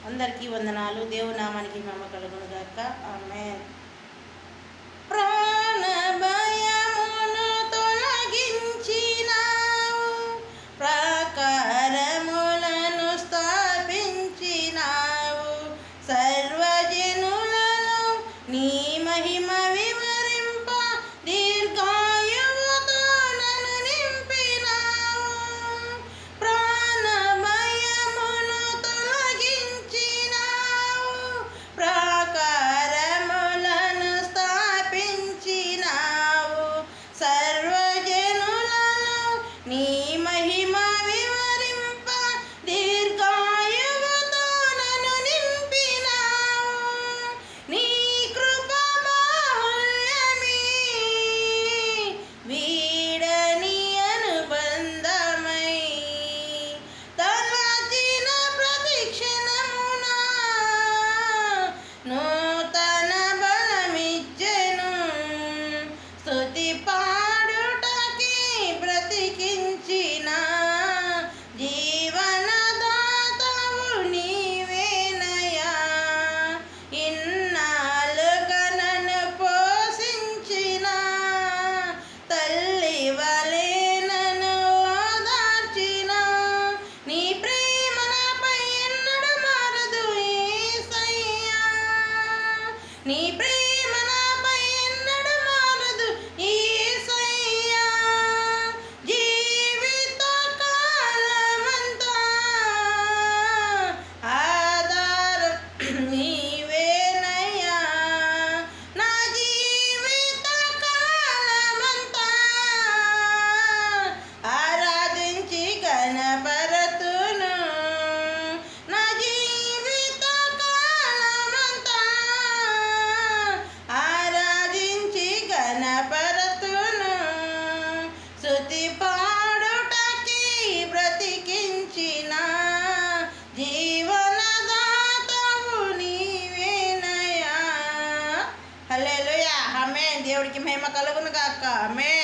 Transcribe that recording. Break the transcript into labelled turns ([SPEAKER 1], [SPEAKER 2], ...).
[SPEAKER 1] అందరికీ వందనాలు. దేవుని నామానికి మహిమ కలుగును గాక. ఆమేన్. ప్రాణ భయమును తొలగించినావు, ప్రాకారములను స్థాపించినావు, సర్వజనులలో నీ మహిమ వివరింప దీర్ఘాయువుతో నన్ను నింపినావు. ప్రాణ భయమును తొలగించినావు, ప్రాకారములను స్థాపించినావు, సర్వజనులలో నీ మహిమ వివరింప దీర్ఘాయువుతో నన్ను నింపినావు. నీ కృప బాహుళ్యమే వీడని అనుబంధమై, తలచిన ప్రతి క్షణమున నూతన బలమిచ్చెను. స్తుతి పాడుటకి బ్రతికించిన జీవనదాతవు నీవేనయ్యా. ఇన్నాళ్ళుగా నన్ను పోషించిన తల్లి వలె నన్ను ఓదార్చిన నీ ప్రేమ నాపై ఎన్నడూ మారదు యేసయ్యా. నీ ప్రేమ నాపై ఎన్నడూ మారదు యేసయ్యా. జీవిత కాలమంతా ఆధారం నీవేనయ్యా. నా జీవిత కాలమంతా ఆరాధించి గణపరతును. నా జీవిత కాలమంతా ఆరాధించి గణపరతును. స్తుతి పాడుటకి బ్రతికించిన జీవనదాతవు నీవేనయ్యా. హల్లెలూయా. ఆమేన్. దేవుడికి మహిమ కలుగును గాక. ఆమేన్.